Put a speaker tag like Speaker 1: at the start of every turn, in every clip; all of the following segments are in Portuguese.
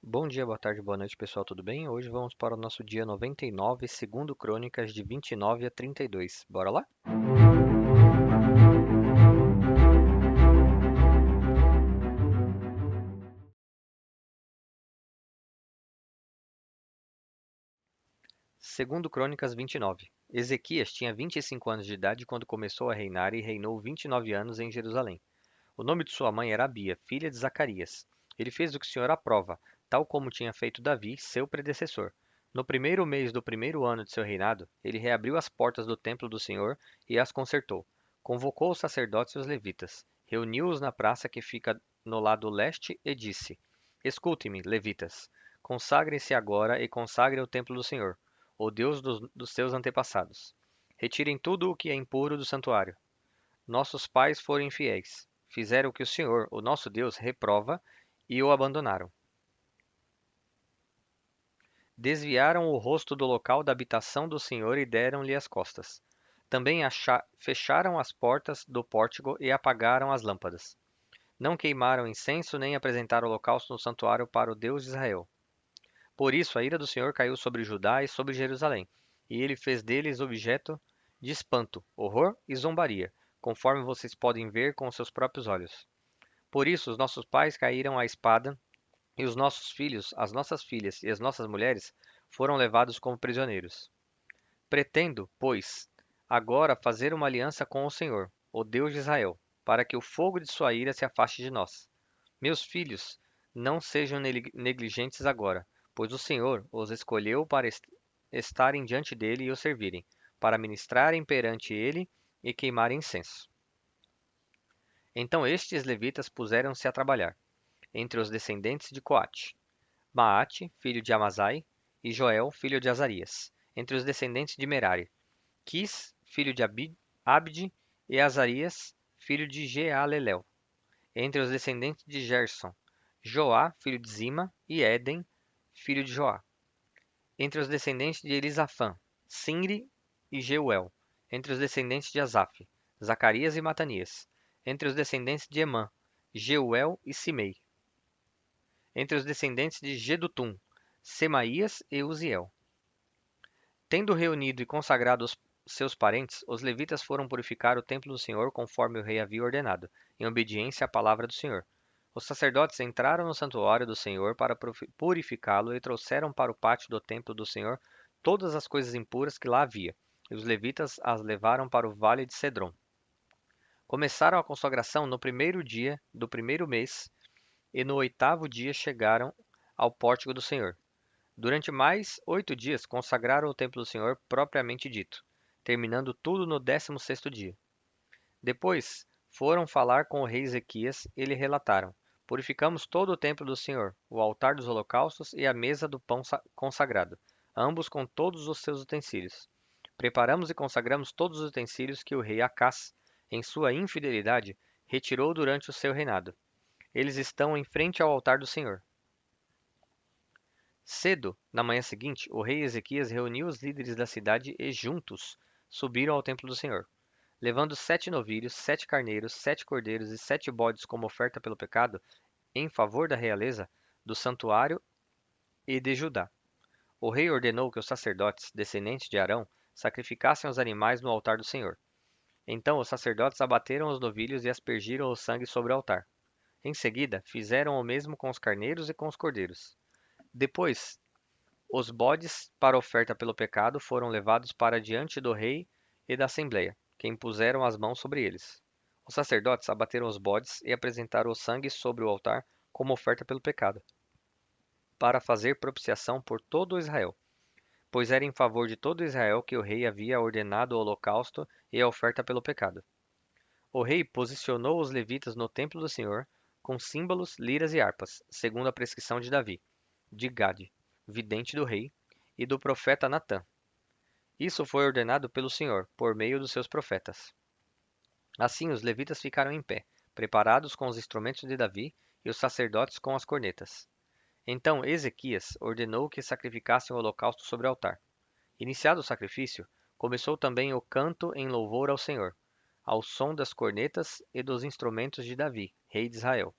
Speaker 1: Bom dia, boa tarde, boa noite, pessoal, tudo bem? Hoje vamos para o nosso dia 99, segundo Crônicas, de 29 a 32. Bora lá? Segundo Crônicas 29. Ezequias tinha 25 anos de idade quando começou a reinar e reinou 29 anos em Jerusalém. O nome de sua mãe era Abia, filha de Zacarias. Ele fez o que o Senhor aprova, tal como tinha feito Davi, seu predecessor. No primeiro mês do primeiro ano de seu reinado, ele reabriu as portas do templo do Senhor e as consertou. Convocou os sacerdotes e os levitas, reuniu-os na praça que fica no lado leste e disse: Escutem-me, levitas, consagrem-se agora e consagrem o templo do Senhor, o Deus dos seus antepassados. Retirem tudo o que é impuro do santuário. Nossos pais foram infiéis, fizeram o que o Senhor, o nosso Deus, reprova e o abandonaram. Desviaram o rosto do local da habitação do Senhor e deram-lhe as costas. Também fecharam as portas do pórtico e apagaram as lâmpadas. Não queimaram incenso nem apresentaram holocausto no santuário para o Deus de Israel. Por isso a ira do Senhor caiu sobre Judá e sobre Jerusalém, e ele fez deles objeto de espanto, horror e zombaria, conforme vocês podem ver com seus próprios olhos. Por isso os nossos pais caíram à espada, e os nossos filhos, as nossas filhas e as nossas mulheres foram levados como prisioneiros. Pretendo, pois, agora fazer uma aliança com o Senhor, o Deus de Israel, para que o fogo de sua ira se afaste de nós. Meus filhos, não sejam negligentes agora, pois o Senhor os escolheu para estarem diante dele e o servirem, para ministrarem perante ele e queimarem incenso. Então estes levitas puseram-se a trabalhar, entre os descendentes de Coate: Maate, filho de Amazai, e Joel, filho de Azarias; entre os descendentes de Merari: Quis, filho de Abde, e Azarias, filho de Jealelel; entre os descendentes de Gerson: Joá, filho de Zima, e Éden, filho de Joá; entre os descendentes de Elisafã: Sinri e Jeuel; entre os descendentes de Asaf: Zacarias e Matanias; entre os descendentes de Emã: Jeuel e Simei; entre os descendentes de Gedutum: Semaías e Uziel. Tendo reunido e consagrado os seus parentes, os levitas foram purificar o templo do Senhor conforme o rei havia ordenado, em obediência à palavra do Senhor. Os sacerdotes entraram no santuário do Senhor para purificá-lo e trouxeram para o pátio do templo do Senhor todas as coisas impuras que lá havia, e os levitas as levaram para o vale de Cedron. Começaram a consagração no primeiro dia do primeiro mês, e no oitavo dia chegaram ao pórtico do Senhor. Durante mais 8 dias consagraram o templo do Senhor propriamente dito, terminando tudo no 16º dia. Depois foram falar com o rei Ezequias e lhe relataram: Purificamos todo o templo do Senhor, o altar dos holocaustos e a mesa do pão consagrado, ambos com todos os seus utensílios. Preparamos e consagramos todos os utensílios que o rei Acás, em sua infidelidade, retirou durante o seu reinado. Eles estão em frente ao altar do Senhor. Cedo, na manhã seguinte, o rei Ezequias reuniu os líderes da cidade e juntos subiram ao templo do Senhor, levando 7 novilhos, 7 carneiros, 7 cordeiros e 7 bodes como oferta pelo pecado, em favor da realeza, do santuário e de Judá. O rei ordenou que os sacerdotes, descendentes de Arão, sacrificassem os animais no altar do Senhor. Então os sacerdotes abateram os novilhos e aspergiram o sangue sobre o altar. Em seguida, fizeram o mesmo com os carneiros e com os cordeiros. Depois, os bodes para oferta pelo pecado foram levados para diante do rei e da assembleia, que impuseram as mãos sobre eles. Os sacerdotes abateram os bodes e apresentaram o sangue sobre o altar como oferta pelo pecado, para fazer propiciação por todo Israel, pois era em favor de todo Israel que o rei havia ordenado o holocausto e a oferta pelo pecado. O rei posicionou os levitas no templo do Senhor com símbolos, liras e harpas, segundo a prescrição de Davi, de Gade, vidente do rei, e do profeta Natã. Isso foi ordenado pelo Senhor, por meio dos seus profetas. Assim os levitas ficaram em pé, preparados com os instrumentos de Davi, e os sacerdotes com as cornetas. Então Ezequias ordenou que sacrificassem o holocausto sobre o altar. Iniciado o sacrifício, começou também o canto em louvor ao Senhor, ao som das cornetas e dos instrumentos de Davi, rei de Israel.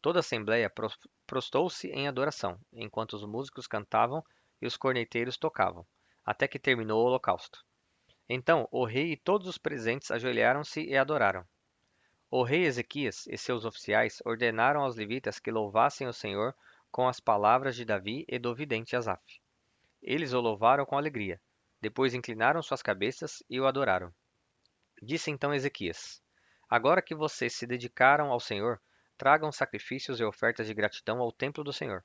Speaker 1: Toda a assembleia prostou-se em adoração, enquanto os músicos cantavam e os corneteiros tocavam, até que terminou o holocausto. Então o rei e todos os presentes ajoelharam-se e adoraram. O rei Ezequias e seus oficiais ordenaram aos levitas que louvassem o Senhor com as palavras de Davi e do vidente Asaf. Eles o louvaram com alegria. Depois inclinaram suas cabeças e o adoraram. Disse então Ezequias: Agora que vocês se dedicaram ao Senhor, tragam sacrifícios e ofertas de gratidão ao templo do Senhor.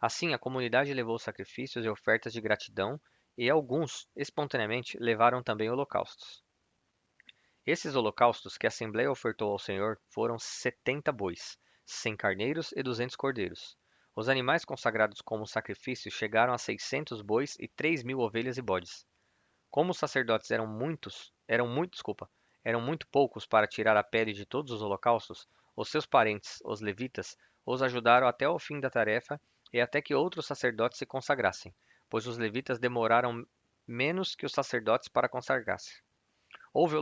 Speaker 1: Assim a comunidade levou sacrifícios e ofertas de gratidão, e alguns, espontaneamente, levaram também holocaustos. Esses holocaustos que a Assembleia ofertou ao Senhor foram 70 bois, 100 carneiros e 200 cordeiros. Os animais consagrados como sacrifício chegaram a 600 bois e 3.000 ovelhas e bodes. Como os sacerdotes eram muito poucos para tirar a pele de todos os holocaustos, os seus parentes, os levitas, os ajudaram até o fim da tarefa e até que outros sacerdotes se consagrassem, pois os levitas demoraram menos que os sacerdotes para consagrar-se. Houve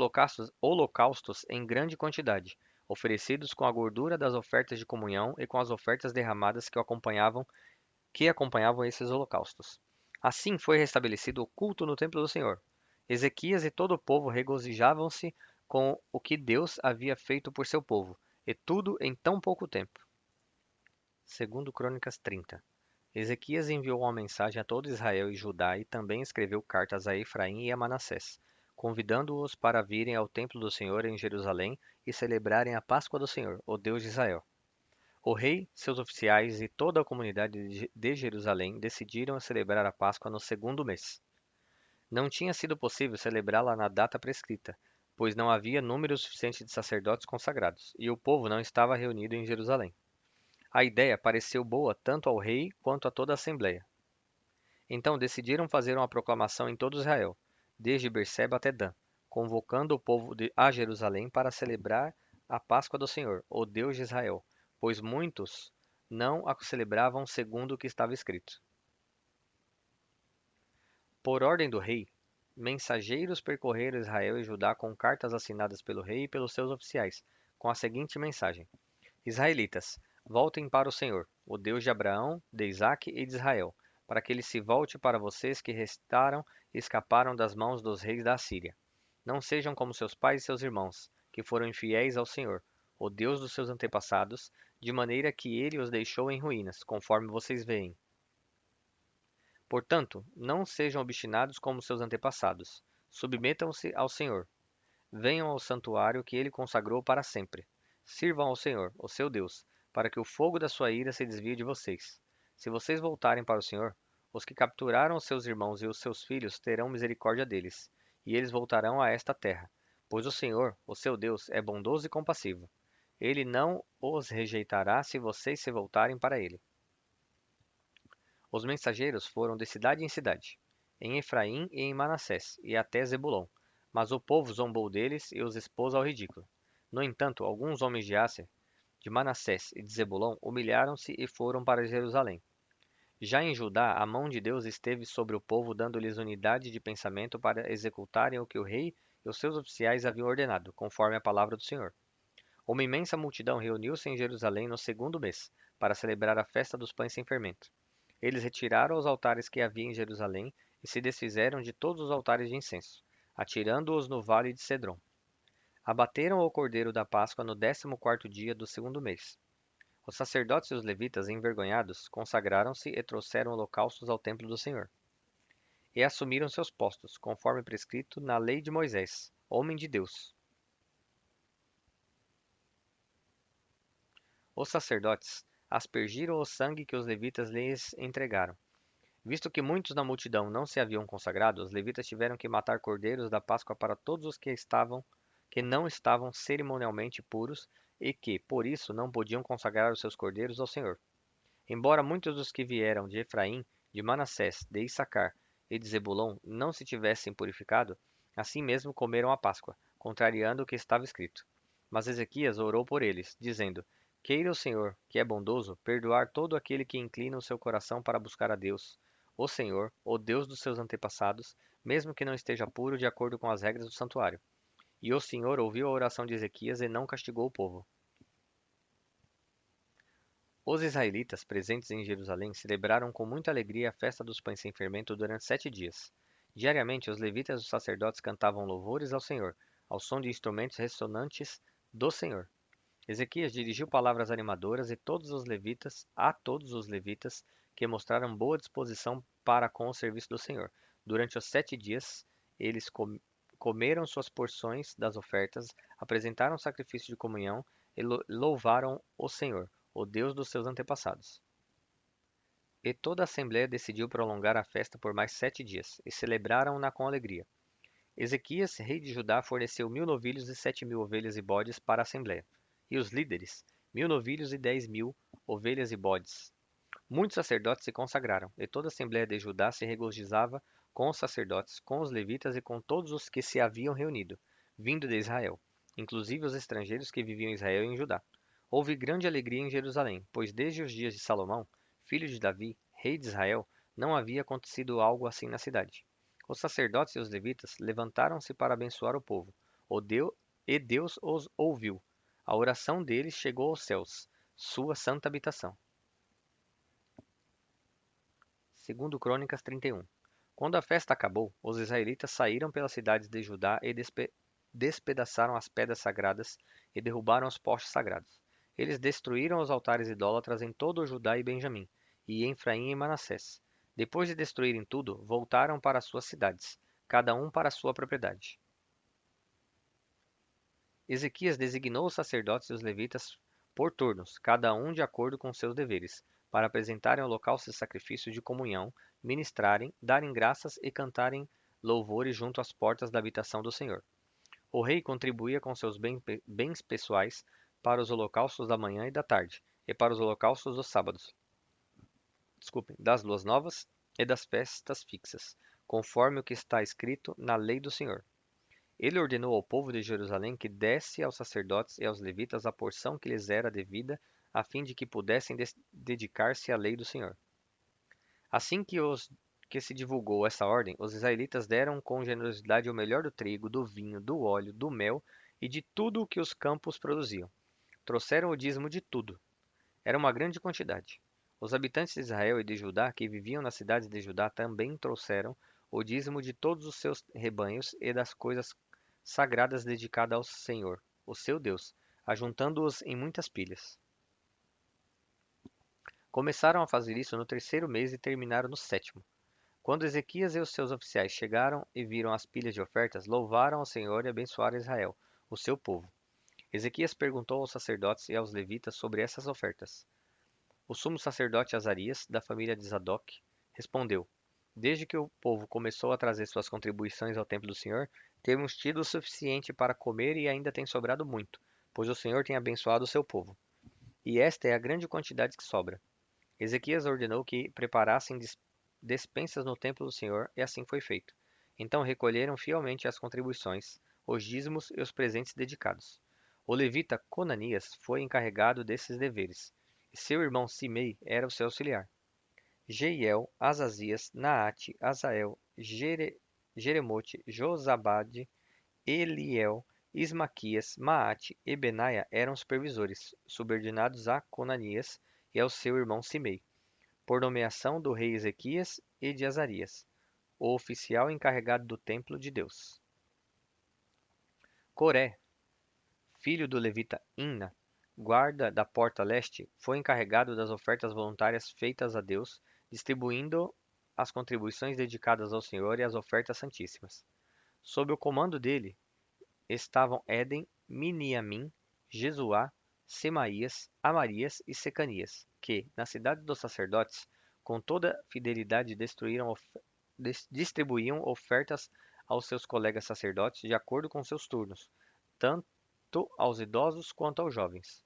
Speaker 1: holocaustos em grande quantidade, oferecidos com a gordura das ofertas de comunhão e com as ofertas derramadas que acompanhavam esses holocaustos. Assim foi restabelecido o culto no templo do Senhor. Ezequias e todo o povo regozijavam-se com o que Deus havia feito por seu povo, e tudo em tão pouco tempo. Segundo Crônicas 30. Ezequias enviou uma mensagem a todo Israel e Judá e também escreveu cartas a Efraim e a Manassés, convidando-os para virem ao templo do Senhor em Jerusalém e celebrarem a Páscoa do Senhor, o Deus de Israel. O rei, seus oficiais e toda a comunidade de Jerusalém decidiram celebrar a Páscoa no segundo mês. Não tinha sido possível celebrá-la na data prescrita, pois não havia número suficiente de sacerdotes consagrados, e o povo não estava reunido em Jerusalém. A ideia pareceu boa tanto ao rei quanto a toda a assembleia. Então decidiram fazer uma proclamação em todo Israel, desde Berseba até Dan, convocando o povo a Jerusalém para celebrar a Páscoa do Senhor, o Deus de Israel, pois muitos não a celebravam segundo o que estava escrito. Por ordem do rei, mensageiros percorreram Israel e Judá com cartas assinadas pelo rei e pelos seus oficiais, com a seguinte mensagem: Israelitas, voltem para o Senhor, o Deus de Abraão, de Isaque e de Israel, para que ele se volte para vocês que restaram e escaparam das mãos dos reis da Assíria. Não sejam como seus pais e seus irmãos, que foram infiéis ao Senhor, o Deus dos seus antepassados, de maneira que ele os deixou em ruínas, conforme vocês veem. Portanto, não sejam obstinados como seus antepassados. Submetam-se ao Senhor. Venham ao santuário que ele consagrou para sempre. Sirvam ao Senhor, o seu Deus, para que o fogo da sua ira se desvie de vocês. Se vocês voltarem para o Senhor, os que capturaram os seus irmãos e os seus filhos terão misericórdia deles, e eles voltarão a esta terra, pois o Senhor, o seu Deus, é bondoso e compassivo. Ele não os rejeitará se vocês se voltarem para ele. Os mensageiros foram de cidade em cidade, em Efraim e em Manassés, e até Zebulon. Mas o povo zombou deles e os expôs ao ridículo. No entanto, alguns homens de Asser, de Manassés e de Zebulon humilharam-se e foram para Jerusalém. Já em Judá, a mão de Deus esteve sobre o povo, dando-lhes unidade de pensamento para executarem o que o rei e os seus oficiais haviam ordenado, conforme a palavra do Senhor. Uma imensa multidão reuniu-se em Jerusalém no segundo mês, para celebrar a festa dos pães sem fermento. Eles retiraram os altares que havia em Jerusalém e se desfizeram de todos os altares de incenso, atirando-os no vale de Cedron. Abateram o cordeiro da Páscoa no 14º dia do segundo mês. Os sacerdotes e os levitas, envergonhados, consagraram-se e trouxeram holocaustos ao templo do Senhor. E assumiram seus postos, conforme prescrito na lei de Moisés, homem de Deus. Os sacerdotes aspergiram o sangue que os levitas lhes entregaram. Visto que muitos na multidão não se haviam consagrado, os levitas tiveram que matar cordeiros da Páscoa para todos os que não estavam cerimonialmente puros e que, por isso, não podiam consagrar os seus cordeiros ao Senhor. Embora muitos dos que vieram de Efraim, de Manassés, de Issacar e de Zebulon não se tivessem purificado, assim mesmo comeram a Páscoa, contrariando o que estava escrito. Mas Ezequias orou por eles, dizendo: Queira o Senhor, que é bondoso, perdoar todo aquele que inclina o seu coração para buscar a Deus, o Senhor, o Deus dos seus antepassados, mesmo que não esteja puro de acordo com as regras do santuário. E o Senhor ouviu a oração de Ezequias e não castigou o povo. Os israelitas presentes em Jerusalém celebraram com muita alegria a festa dos pães sem fermento durante 7 dias. Diariamente, os levitas e os sacerdotes cantavam louvores ao Senhor, ao som de instrumentos ressonantes do Senhor. Ezequias dirigiu palavras animadoras a todos os levitas que mostraram boa disposição para com o serviço do Senhor. Durante os 7 dias, eles comeram suas porções das ofertas, apresentaram sacrifício de comunhão e louvaram o Senhor, o Deus dos seus antepassados. E toda a assembleia decidiu prolongar a festa por mais 7 dias, e celebraram-na com alegria. Ezequias, rei de Judá, forneceu 1000 novilhos e 7.000 ovelhas e bodes para a assembleia. E os líderes, 1000 novilhos e 10.000 ovelhas e bodes. Muitos sacerdotes se consagraram, e toda a assembleia de Judá se regozijava com os sacerdotes, com os levitas e com todos os que se haviam reunido, vindo de Israel, inclusive os estrangeiros que viviam em Israel e em Judá. Houve grande alegria em Jerusalém, pois desde os dias de Salomão, filho de Davi, rei de Israel, não havia acontecido algo assim na cidade. Os sacerdotes e os levitas levantaram-se para abençoar o povo. E Deus os ouviu. A oração deles chegou aos céus, sua santa habitação. Segundo Crônicas 31. Quando a festa acabou, os israelitas saíram pelas cidades de Judá e despedaçaram as pedras sagradas e derrubaram os postes sagrados. Eles destruíram os altares idólatras em todo o Judá e Benjamim, e em Efraim e Manassés. Depois de destruírem tudo, voltaram para suas cidades, cada um para sua propriedade. Ezequias designou os sacerdotes e os levitas por turnos, cada um de acordo com seus deveres, para apresentarem holocaustos de sacrifício de comunhão, ministrarem, darem graças e cantarem louvores junto às portas da habitação do Senhor. O rei contribuía com seus bens pessoais para os holocaustos da manhã e da tarde, e para os holocaustos dos sábados, das luas novas e das festas fixas, conforme o que está escrito na lei do Senhor. Ele ordenou ao povo de Jerusalém que desse aos sacerdotes e aos levitas a porção que lhes era devida, a fim de que pudessem dedicar-se à lei do Senhor. Assim que se divulgou essa ordem, os israelitas deram com generosidade o melhor do trigo, do vinho, do óleo, do mel e de tudo o que os campos produziam. Trouxeram o dízimo de tudo. Era uma grande quantidade. Os habitantes de Israel e de Judá que viviam nas cidades de Judá também trouxeram o dízimo de todos os seus rebanhos e das coisas sagradas dedicadas ao Senhor, o seu Deus, ajuntando-os em muitas pilhas. Começaram a fazer isso no terceiro mês e terminaram no sétimo. Quando Ezequias e os seus oficiais chegaram e viram as pilhas de ofertas, louvaram ao Senhor e abençoaram Israel, o seu povo. Ezequias perguntou aos sacerdotes e aos levitas sobre essas ofertas. O sumo sacerdote Azarias, da família de Zadok, respondeu: Desde que o povo começou a trazer suas contribuições ao templo do Senhor, temos tido o suficiente para comer e ainda tem sobrado muito, pois o Senhor tem abençoado o seu povo. E esta é a grande quantidade que sobra. Ezequias ordenou que preparassem despensas no templo do Senhor, e assim foi feito. Então recolheram fielmente as contribuições, os dízimos e os presentes dedicados. O levita Conanias foi encarregado desses deveres, e seu irmão Simei era o seu auxiliar. Jeiel, Azazias, Naate, Azael, Jeremote, Josabade, Eliel, Ismaquias, Maate e Benaia eram supervisores, subordinados a Conanias e ao seu irmão Simei, por nomeação do rei Ezequias e de Azarias, o oficial encarregado do templo de Deus. Coré, filho do levita Inna, guarda da porta leste, foi encarregado das ofertas voluntárias feitas a Deus, distribuindo as contribuições dedicadas ao Senhor e as ofertas santíssimas. Sob o comando dele estavam Éden, Miniamim, Jesuá, Semaías, Amarias e Secanias, que, na cidade dos sacerdotes, com toda fidelidade distribuíam ofertas aos seus colegas sacerdotes de acordo com seus turnos, tanto aos idosos quanto aos jovens.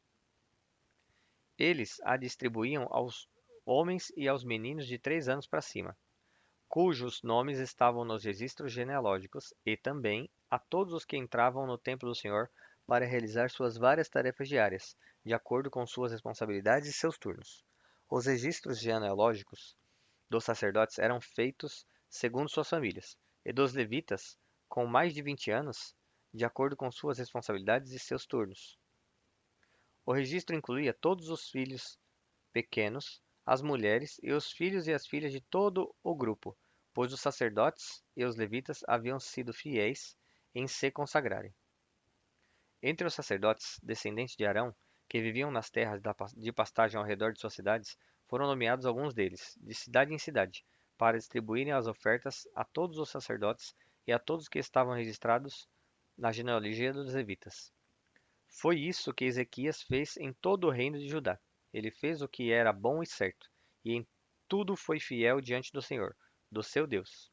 Speaker 1: Eles a distribuíam aos homens e aos meninos de 3 anos para cima, cujos nomes estavam nos registros genealógicos, e também a todos os que entravam no templo do Senhor para realizar suas várias tarefas diárias, de acordo com suas responsabilidades e seus turnos. Os registros genealógicos dos sacerdotes eram feitos segundo suas famílias, e dos levitas, com mais de 20 anos, de acordo com suas responsabilidades e seus turnos. O registro incluía todos os filhos pequenos, as mulheres e os filhos e as filhas de todo o grupo, pois os sacerdotes e os levitas haviam sido fiéis em se consagrarem. Entre os sacerdotes, descendentes de Arão, que viviam nas terras de pastagem ao redor de suas cidades, foram nomeados alguns deles, de cidade em cidade, para distribuírem as ofertas a todos os sacerdotes e a todos que estavam registrados na genealogia dos levitas. Foi isso que Ezequias fez em todo o reino de Judá. Ele fez o que era bom e certo, e em tudo foi fiel diante do Senhor, do seu Deus.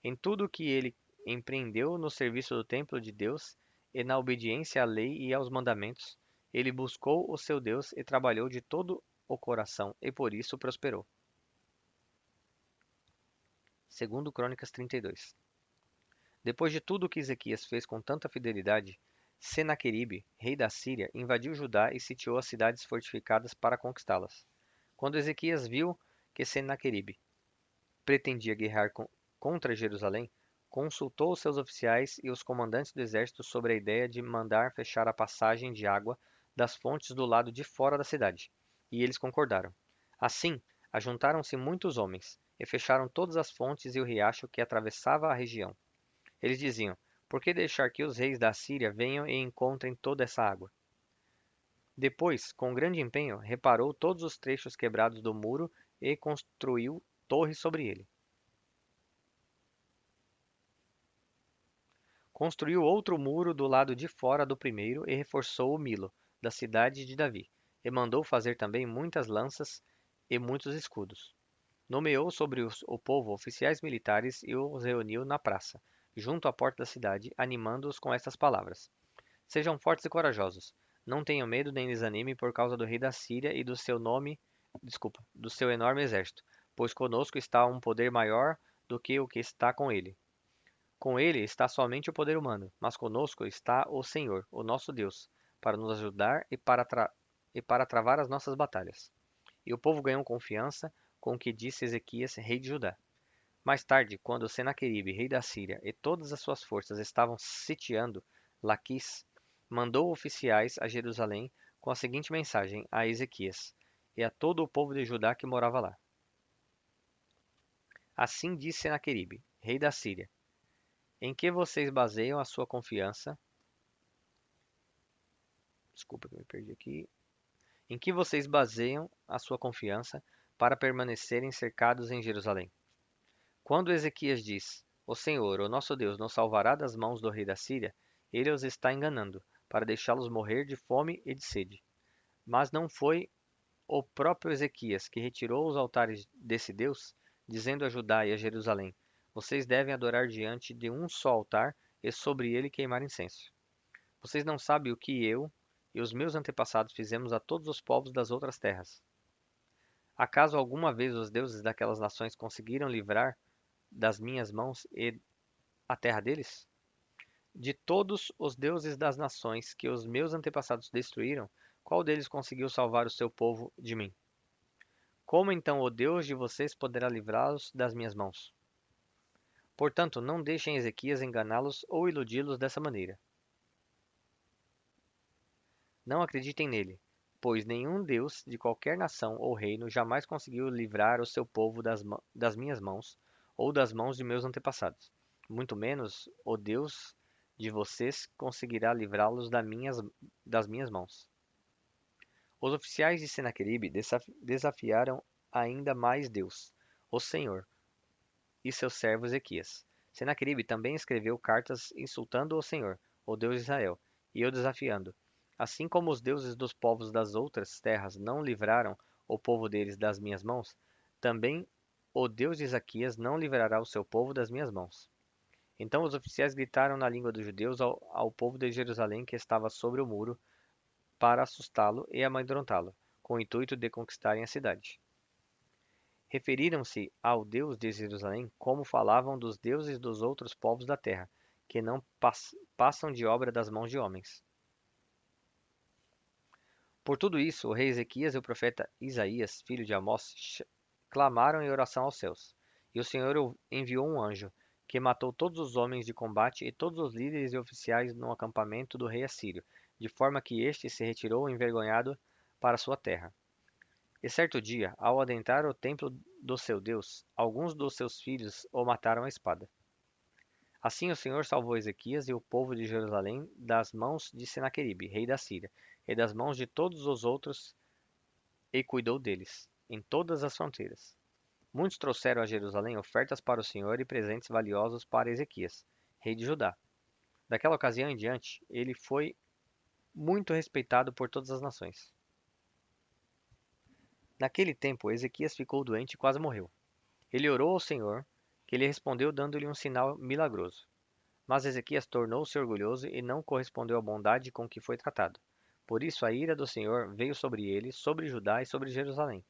Speaker 1: Em tudo o que ele empreendeu no serviço do templo de Deus e na obediência à lei e aos mandamentos, ele buscou o seu Deus e trabalhou de todo o coração, e por isso prosperou. Segundo Crônicas 32. Depois de tudo o que Ezequias fez com tanta fidelidade, Senaqueribe, rei da Síria, invadiu Judá e sitiou as cidades fortificadas para conquistá-las. Quando Ezequias viu que Senaqueribe pretendia guerrear contra Jerusalém, consultou seus oficiais e os comandantes do exército sobre a ideia de mandar fechar a passagem de água das fontes do lado de fora da cidade, e eles concordaram. Assim, ajuntaram-se muitos homens, e fecharam todas as fontes e o riacho que atravessava a região. Eles diziam: por que deixar que os reis da Síria venham e encontrem toda essa água? Depois, com grande empenho, reparou todos os trechos quebrados do muro e construiu torres sobre ele. Construiu outro muro do lado de fora do primeiro e reforçou o Milo, da cidade de Davi, e mandou fazer também muitas lanças e muitos escudos. Nomeou sobre o povo oficiais militares e os reuniu na praça, junto à porta da cidade, animando-os com estas palavras: sejam fortes e corajosos. Não tenham medo nem desanimem por causa do rei da Síria e do seu enorme exército, pois conosco está um poder maior do que o que está com ele. Com ele está somente o poder humano, mas conosco está o Senhor, o nosso Deus, para nos ajudar e para travar as nossas batalhas. E o povo ganhou confiança com o que disse Ezequias, rei de Judá. Mais tarde, quando Senaqueribe, rei da Síria, e todas as suas forças estavam sitiando Laquis, mandou oficiais a Jerusalém com a seguinte mensagem a Ezequias e a todo o povo de Judá que morava lá. Assim disse Senaqueribe, rei da Síria: em que vocês baseiam a sua confiança? Desculpa que eu me perdi aqui. Em que vocês baseiam a sua confiança para permanecerem cercados em Jerusalém? Quando Ezequias diz: o Senhor, o nosso Deus, nos salvará das mãos do rei da Síria, ele os está enganando, para deixá-los morrer de fome e de sede. Mas não foi o próprio Ezequias que retirou os altares desse Deus, dizendo a Judá e a Jerusalém: vocês devem adorar diante de um só altar e sobre ele queimar incenso. Vocês não sabem o que eu e os meus antepassados fizemos a todos os povos das outras terras. Acaso alguma vez os deuses daquelas nações conseguiram livrar das minhas mãos e a terra deles? De todos os deuses das nações que os meus antepassados destruíram, qual deles conseguiu salvar o seu povo de mim? Como então o Deus de vocês poderá livrá-los das minhas mãos? Portanto, não deixem Ezequias enganá-los ou iludi-los dessa maneira. Não acreditem nele, pois nenhum Deus de qualquer nação ou reino jamais conseguiu livrar o seu povo das minhas mãos ou das mãos de meus antepassados. Muito menos o Deus de vocês conseguirá livrá-los das minhas mãos. Os oficiais de Senaqueribe desafiaram ainda mais Deus, o Senhor, e seu servo Ezequias. Senaqueribe também escreveu cartas insultando o Senhor, o Deus de Israel, e o desafiando. Assim como os deuses dos povos das outras terras não livraram o povo deles das minhas mãos, também o Deus de Ezequias não livrará o seu povo das minhas mãos. Então os oficiais gritaram na língua dos judeus ao povo de Jerusalém que estava sobre o muro para assustá-lo e amedrontá-lo, com o intuito de conquistarem a cidade. Referiram-se ao Deus de Jerusalém como falavam dos deuses dos outros povos da terra, que não passam de obra das mãos de homens. Por tudo isso, o rei Ezequias e o profeta Isaías, filho de Amós, clamaram em oração aos céus. E o Senhor enviou um anjo, que matou todos os homens de combate e todos os líderes e oficiais no acampamento do rei assírio, de forma que este se retirou envergonhado para sua terra. E certo dia, ao adentrar o templo do seu Deus, alguns dos seus filhos o mataram à espada. Assim o Senhor salvou Ezequias e o povo de Jerusalém das mãos de Senaqueribe, rei da Síria, e das mãos de todos os outros, e cuidou deles, em todas as fronteiras. Muitos trouxeram a Jerusalém ofertas para o Senhor e presentes valiosos para Ezequias, rei de Judá. Daquela ocasião em diante, ele foi muito respeitado por todas as nações. Naquele tempo, Ezequias ficou doente e quase morreu. Ele orou ao Senhor, que lhe respondeu dando-lhe um sinal milagroso. Mas Ezequias tornou-se orgulhoso e não correspondeu à bondade com que foi tratado. Por isso a ira do Senhor veio sobre ele, sobre Judá e sobre Jerusalém.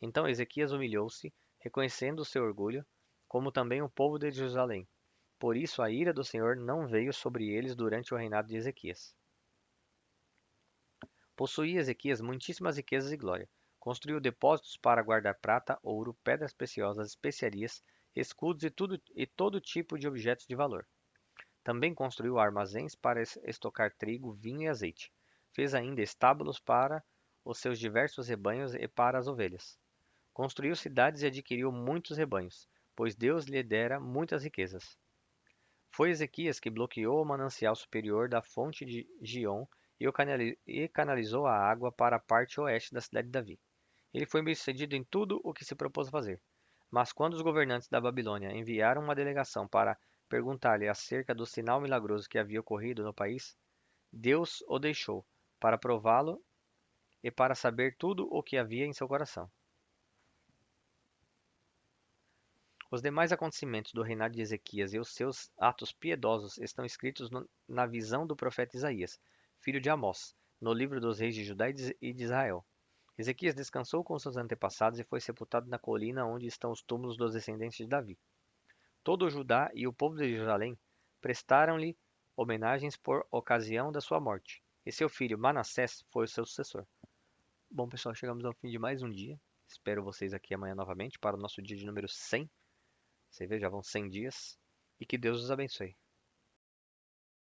Speaker 1: Então Ezequias humilhou-se, reconhecendo o seu orgulho, como também o povo de Jerusalém. Por isso a ira do Senhor não veio sobre eles durante o reinado de Ezequias. Possuía Ezequias muitíssimas riquezas e glória. Construiu depósitos para guardar prata, ouro, pedras preciosas, especiarias, escudos e todo tipo de objetos de valor. Também construiu armazéns para estocar trigo, vinho e azeite. Fez ainda estábulos para os seus diversos rebanhos e para as ovelhas. Construiu cidades e adquiriu muitos rebanhos, pois Deus lhe dera muitas riquezas. Foi Ezequias que bloqueou o manancial superior da fonte de Giom e canalizou a água para a parte oeste da cidade de Davi. Ele foi bem-sucedido em tudo o que se propôs a fazer. Mas quando os governantes da Babilônia enviaram uma delegação para perguntar-lhe acerca do sinal milagroso que havia ocorrido no país, Deus o deixou para prová-lo e para saber tudo o que havia em seu coração. Os demais acontecimentos do reinado de Ezequias e os seus atos piedosos estão escritos na visão do profeta Isaías, filho de Amós, no livro dos reis de Judá e de Israel. Ezequias descansou com seus antepassados e foi sepultado na colina onde estão os túmulos dos descendentes de Davi. Todo o Judá e o povo de Jerusalém prestaram-lhe homenagens por ocasião da sua morte, e seu filho Manassés foi o seu sucessor. Bom, pessoal, chegamos ao fim de mais um dia. Espero vocês aqui amanhã novamente para o nosso dia de número 100. Você vê, já vão 100 dias. E que Deus os abençoe.